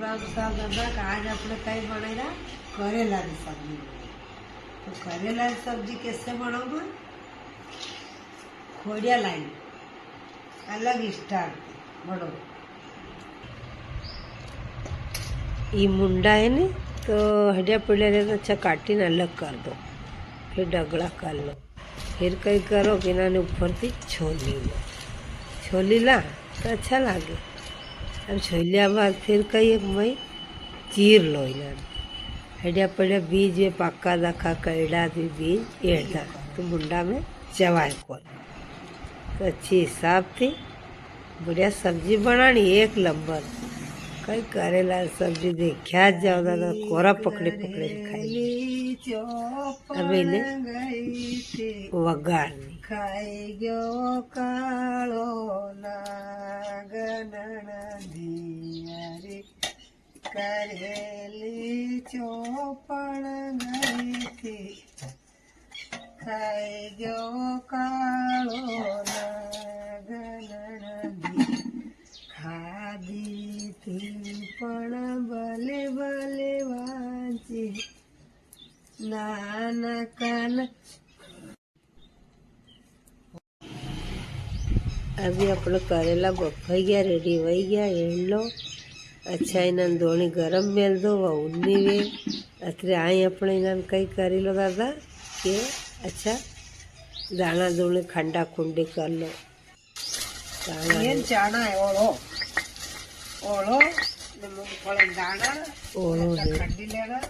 साहब दादा का आज अपने कई बनेगा करेला की सब्जी बने। तो करेला की सब्जी कैसे बनाओगे? खोड़िया लाइन अलग स्टार्ट बड़ो ये मुंडा है ना, तो हड्डिया पड़िया रहे तो अच्छा काटी ने अलग कर दो, फिर डगड़ा कर लो, फिर कई करो कि ना ऊपर थी छोली लो, छोली ला तो अच्छा लगे। अब छोलिया बाद फिर कई एक मई चीर लो इन्हें हड्डिया पड़िया बीज में पक्का दखा कईड़ा भी बीज एड़ा तो मुंडा में चवाए को तो अच्छी हिसाब थी बढ़िया सब्जी बनानी एक नंबर। कई करेला सब्जी देखा जाओ दादा कोरा पकड़े पकड़े खाई। अब इन्हें वगाड़नी खाई गयो कालो नागन दियारी करेली चौपड़ गई थी खाई गयो कालो नागन खादी थी पण भले भले वांची नाना कान। अभी अपने करेला बफाई गया रेडी वही गया एड़ लो अच्छा इन्हें दोनी गरम मेल दो वह उन्नी वे अतरे आई अपने इन्हें कई करी लो दादा कि अच्छा दाना दोने खंडा खुंडी कर लो ये चाना है ओलो ओलो मूंगफली दाना ओलो खंडी लेना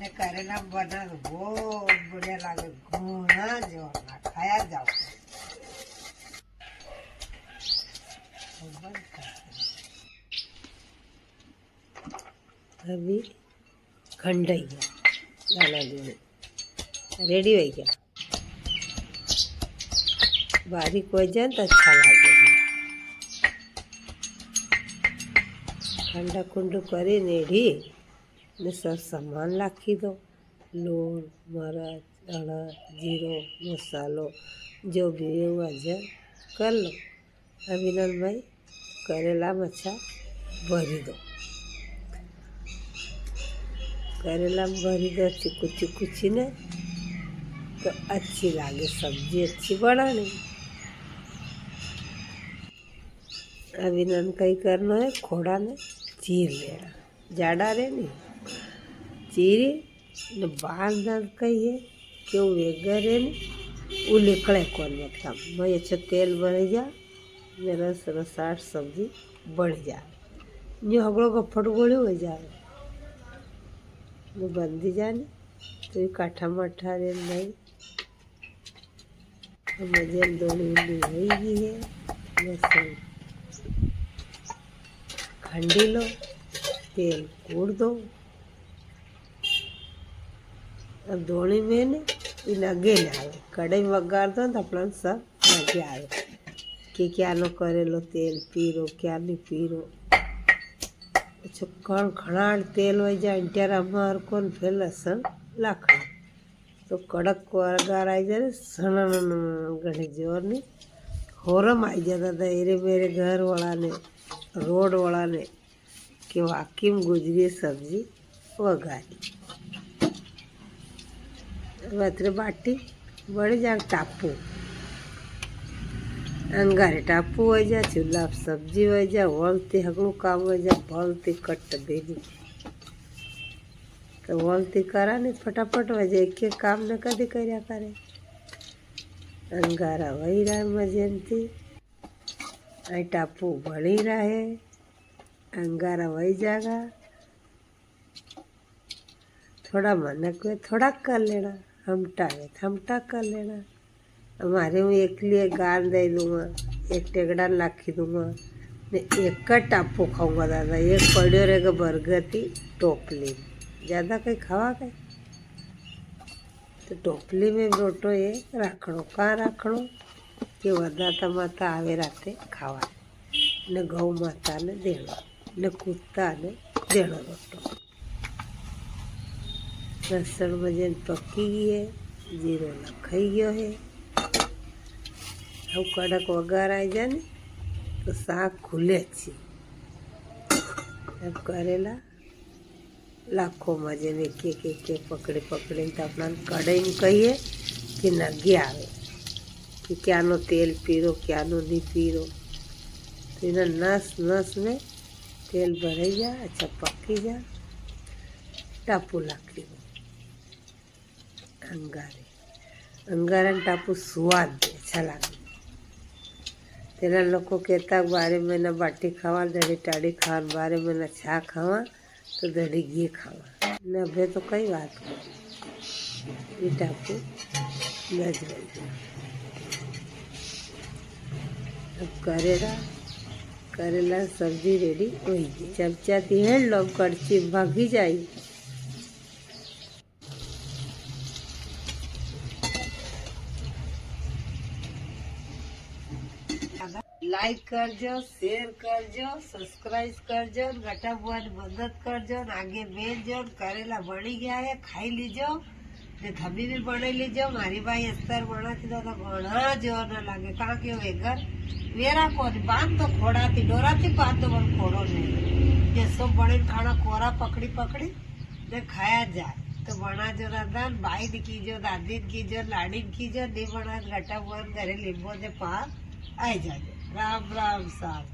ने करेला बना बहुत बढ़िया लागे घोना जो ना खाया जाओ। अभी खंडाई गया दाना दोने रेडी हो गया बारीक हो जाए तो अच्छा लगे। खंडा खुंडू करी नेढ़ी ने सब सामान लाखी दो लूण मरच हळद जीरो मसालो जो भी है वजह कर लो। अभी नल भाई करेला मच्छा भरी दो करेला भरी दो चिकू चिकू छीने तो अच्छी लागे सब्जी अच्छी बनानी। अभी नन कई करना है खोड़ा ने चीर लेना जाड़ा रे नहीं चीरी ने बांध कही है कि वो वेगर है नहीं वो निकले कौन मतलब मैं अच्छा तेल बढ़ जा मेरा रसाट सब्जी बढ़ जा जो हगड़ो गफट गोली हो जाए वो बंदी जाने तो ये काठा मठा रे नहीं मजे दोनों होगी है लहसुन खंडी लो तेल कूड़ दो। अब दोनी में ने इन अगे न आए कड़ाई वगाड़ दो तो अपना सब आगे आए कि क्या नो करे लो तेल पीरो क्या नहीं पीरो अच्छा कण खणाड़ तेल हो जाए इंटर हमार कौन फिर लहसुन लाखड़ा तो कड़क वगार आई जाए सना घनी जोर नहीं होरम आई जाता था एरे मेरे घर वाला ने रोड वाला ने कि वाकई में गुजरी सब्जी वगारी अतरे बाटी बड़े जा टापू अंगारे टापू हो जा चूल्हा सब्जी हो जा वलती हगड़ू काम हो जा भलती कट बेली तो वलती करा नहीं फटाफट हो जाए एक काम न कदी कर्या करे अंगारा वही रहा मजेंती आई टापू बड़ी रहे अंगारा वही जागा थोड़ा मनक हुए थोड़ा कर लेना हमटा कर लेना। हमारे में एक लिए गान दे दूँगा एक टेगड़ा लाखी दूँगा ने एक का टापू खाऊंगा दादा एक पड़ियो रहेगा बरगती टोपली ज़्यादा कहीं खावा कहीं तो टोपली में रोटो ये राखणो कहाँ राखणो कि वदाता माता आवे राते खावा ने गौ माता ने देना ने कुत्ता ने देना रोटो लहसुन मजे पकी गई है जीरो लखाई गयो है। अब कड़क वगार आई जाए तो शाक खुले अच्छी अब करेला लाखों मजे ने एक पकड़े पकड़े तो अपना कड़ाई में कहिए कि नगे आवे कि क्या नो तेल पीरो क्या नो नहीं पीरो। तो इन्हें नस नस में तेल भरे जा अच्छा पकी जा टापू लाखी अंगारे अंगारा टापू स्वाद दे अच्छा लगे। तेरा लोग कहता बारे में ना बाटी खावा दड़ी टाड़ी खावा बारे में ना छा खावा तो दड़ी घी खावा न भे तो कई बात को ये टापू नज रही। अब करेला सब्जी रेडी हो गई। चमचा थी है लोग कड़ची भागी जाई। लाइक करजो शेयर करजो सब्सक्राइब करजो घटा बुआ ने मदद करजो आगे भेजो। करेला बनी गया है खाई लीजो ने थमी भी बनाई लीजो। मारी भाई अस्तर बना थी तो घना जोर न लगे कहा कि वेगर वेरा को बांध तो खोड़ा थी डोरा थी बांध तो मन खोड़ो नहीं ये सब बने खाना कोरा पकड़ी पकड़ी ने खाया जाए तो बना जो रंधन भाई कीजो दादी कीजो लाड़ी कीजो नहीं बना घटा बुआ घरे लींबो दे पार आई जाए। राम राम साहब।